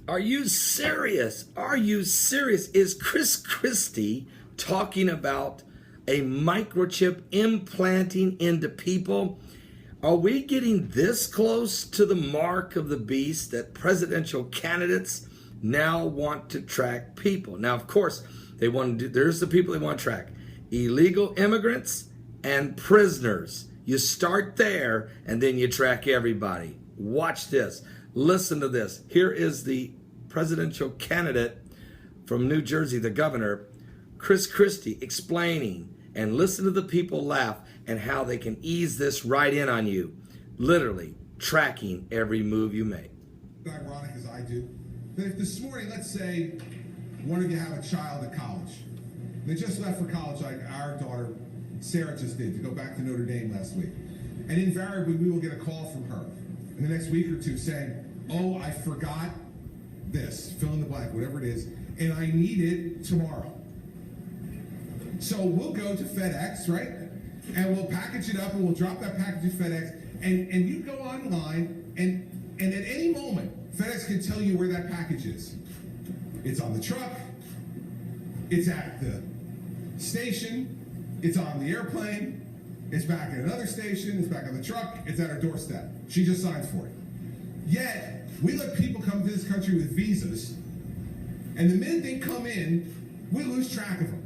Are you serious? Are you serious? Is Christie talking about a microchip implanting into people? Are we getting this close to the mark of the beast that presidential candidates now want to track people? Now, of course, they want to do, there's the people they want to track: illegal immigrants and prisoners. You start there and then you track everybody. Watch this. Listen to this. Here is the presidential candidate from New Jersey, the governor, Christie, explaining, and listen to the people laugh and how they can ease this right in on you. Literally tracking every move you make. Ironic as I do, that if this morning, let's say, one of you have a child at college, they just left for college like our daughter Sarah just did, to go back to Notre Dame last week. And invariably, we will get a call from her in the next week or two saying, oh, I forgot this, fill in the blank, whatever it is, and I need it tomorrow. So we'll go to FedEx, right? And we'll package it up and we'll drop that package at FedEx. And you go online and at any moment, FedEx can tell you where that package is. It's on the truck, it's at the station, it's on the airplane, it's back at another station, it's back on the truck, it's at our doorstep. She just signs for it. Yet, we let people come to this country with visas, and the minute they come in, we lose track of them.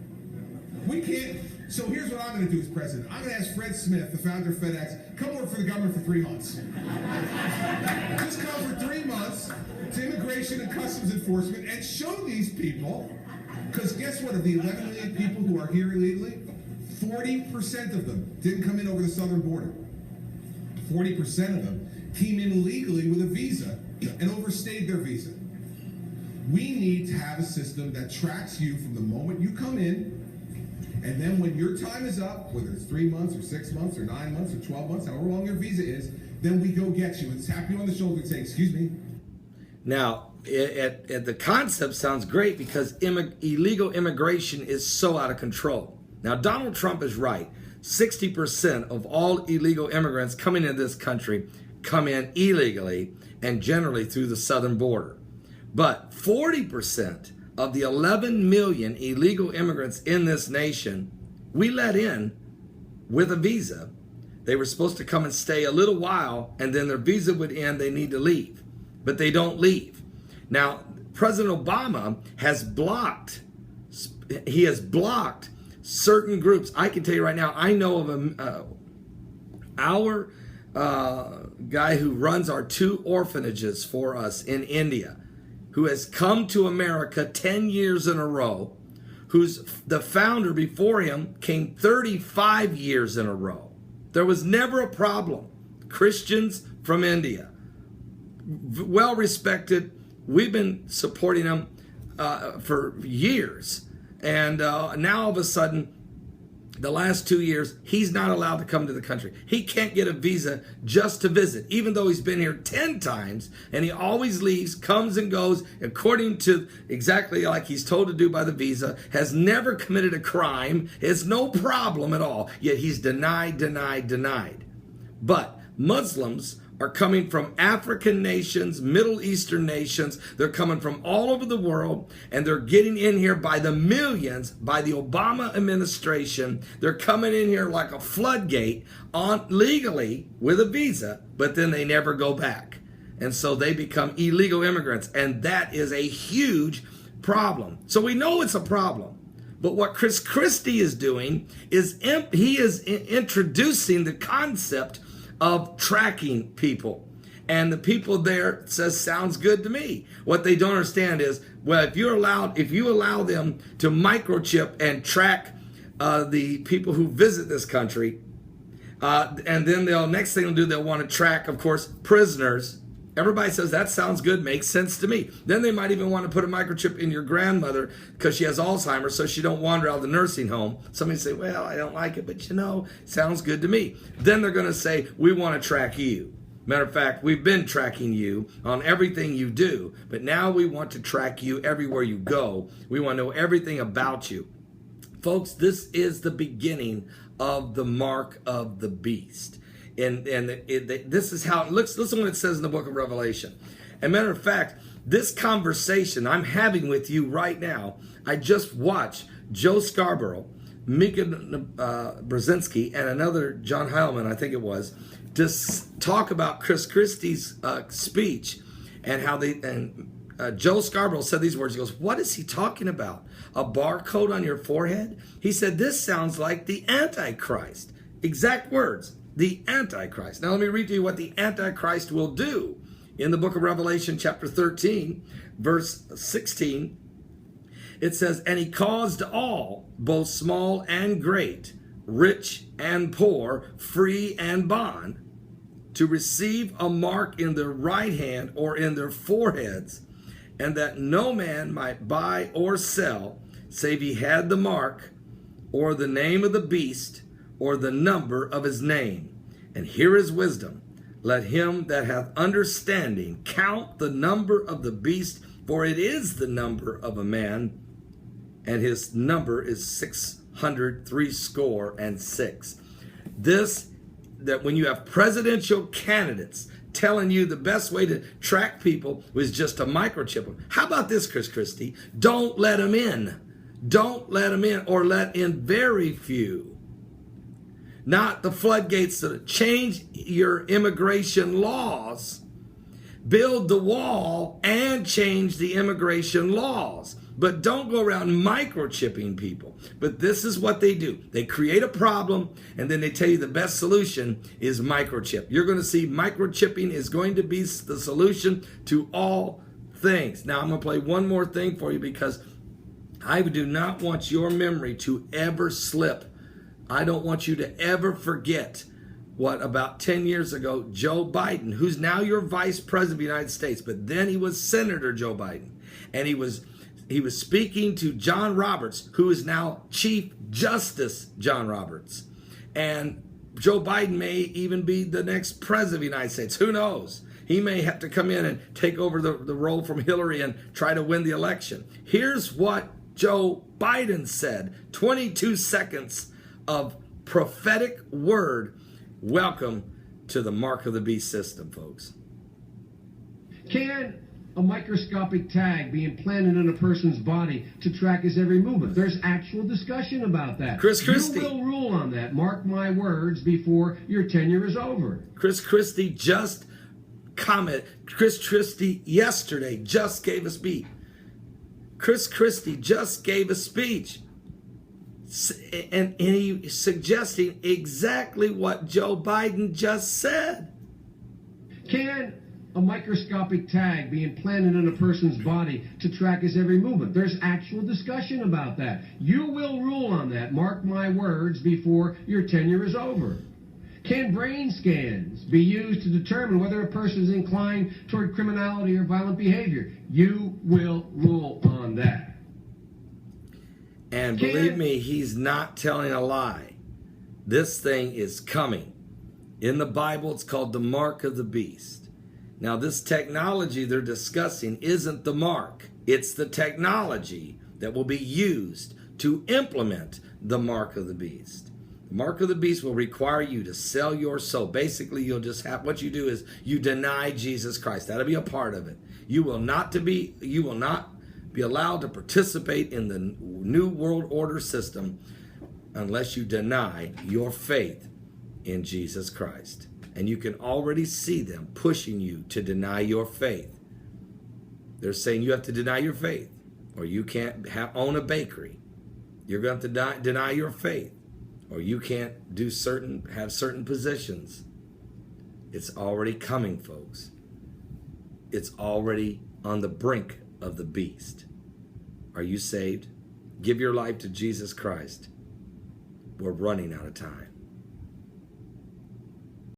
We can't. So here's what I'm going to do as president. I'm going to ask Fred Smith, the founder of FedEx, come work for the government for 3 months. Just come for 3 months to Immigration and Customs Enforcement and show these people, because guess what, of the 11 million people who are here illegally, 40% of them didn't come in over the southern border. 40% of them came in illegally with a visa and overstayed their visa. We need to have a system that tracks you from the moment you come in, and then when your time is up, whether it's 3 months or 6 months or 9 months or 12 months, however long your visa is, then we go get you and tap you on the shoulder and say, excuse me. Now, the concept sounds great because illegal immigration is so out of control. Now, Donald Trump is right. 60% of all illegal immigrants coming into this country come in illegally and generally through the southern border. But 40% of the 11 million illegal immigrants in this nation, we let in with a visa. They were supposed to come and stay a little while, and then their visa would end, they need to leave. But they don't leave. Now, President Obama has blocked certain groups. I can tell you right now, I know of our guy who runs our 2 orphanages for us in India, who has come to America 10 years in a row, who's the founder before him came 35 years in a row. There was never a problem. Christians from India, well respected. We've been supporting them for years. And now all of a sudden, the last 2 years, he's not allowed to come to the country. He can't get a visa just to visit, even though he's been here 10 times, and he always leaves, comes and goes, according to exactly like he's told to do by the visa, has never committed a crime, has no problem at all, yet he's denied. But Muslims are coming from African nations, Middle Eastern nations. They're coming from all over the world, and they're getting in here by the millions by the Obama administration. They're coming in here like a floodgate on legally with a visa, but then they never go back. And so they become illegal immigrants, and that is a huge problem. So we know it's a problem. But what Christie is doing is he is introducing the concept of tracking people. And the people there says, sounds good to me. What they don't understand is, well, if you allow them to microchip and track the people who visit this country, and then next thing they'll want to track, of course, prisoners. Everybody says that sounds good, makes sense to me. Then they might even want to put a microchip in your grandmother because she has Alzheimer's, so she don't wander out of the nursing home. Somebody say, well, I don't like it, but sounds good to me. Then they're going to say, we want to track you. Matter of fact, we've been tracking you on everything you do, but now we want to track you everywhere you go. We want to know everything about you. Folks, this is the beginning of the mark of the beast. And this is how it looks. Listen to what it says in the book of Revelation. As a matter of fact, This conversation I'm having with you right now, I just watched Joe Scarborough, Mika Brzezinski, and another John Heilman, I think it was, just talk about Christie's speech and how Joe Scarborough said these words. He goes, "What is he talking about? A barcode on your forehead?" He said, "This sounds like the Antichrist." Exact words, the Antichrist. Now let me read to you what the Antichrist will do. In the book of Revelation, chapter 13, verse 16, it says, "And he caused all, both small and great, rich and poor, free and bond, to receive a mark in their right hand or in their foreheads, and that no man might buy or sell, save he had the mark, or the name of the beast, or the number of his name. And here is wisdom. Let him that hath understanding count the number of the beast, for it is the number of a man, and his number is 666. This, that when you have presidential candidates telling you the best way to track people was just to microchip them. How about this, Christie? Don't let them in. Don't let them in, or let in very few. Not the floodgates to change your immigration laws, build the wall, and change the immigration laws. But don't go around microchipping people. But this is what they do. They create a problem, and then they tell you the best solution is microchip. You're going to see microchipping is going to be the solution to all things. Now, I'm going to play one more thing for you, because I do not want your memory to ever slip. I don't want you to ever forget what about 10 years ago, Joe Biden, who's now your vice president of the United States, but then he was Senator Joe Biden, and he was speaking to John Roberts, who is now Chief Justice John Roberts. And Joe Biden may even be the next president of the United States. Who knows? He may have to come in and take over the role from Hillary and try to win the election. Here's what Joe Biden said. 22 seconds of prophetic word. Welcome to the Mark of the Beast system, folks. Can a microscopic tag be implanted in a person's body to track his every movement? There's actual discussion about that. Christie. You will rule on that. Mark my words before your tenure is over. Christie just commented. Christie yesterday just gave a speech. Christie just gave a speech. And he's suggesting exactly what Joe Biden just said. Can a microscopic tag be implanted in a person's body to track his every movement? There's actual discussion about that. You will rule on that. Mark my words before your tenure is over. Can brain scans be used to determine whether a person is inclined toward criminality or violent behavior? You will rule on that. And believe me, he's not telling a lie. This thing is coming. In the Bible, it's called the mark of the beast. Now, this technology they're discussing isn't the mark. It's the technology that will be used to implement the mark of the beast. The mark of the beast will require you to sell your soul. Basically, you'll just have, what you do is you deny Jesus Christ. That'll be a part of it. You will not be allowed to participate in the New World Order system unless you deny your faith in Jesus Christ. And you can already see them pushing you to deny your faith. They're saying you have to deny your faith, or you can't own a bakery. You're going to have to deny your faith, or you can't have certain positions. It's already coming, folks. It's already on the brink of the beast. Are you saved? Give your life to Jesus Christ. We're running out of time.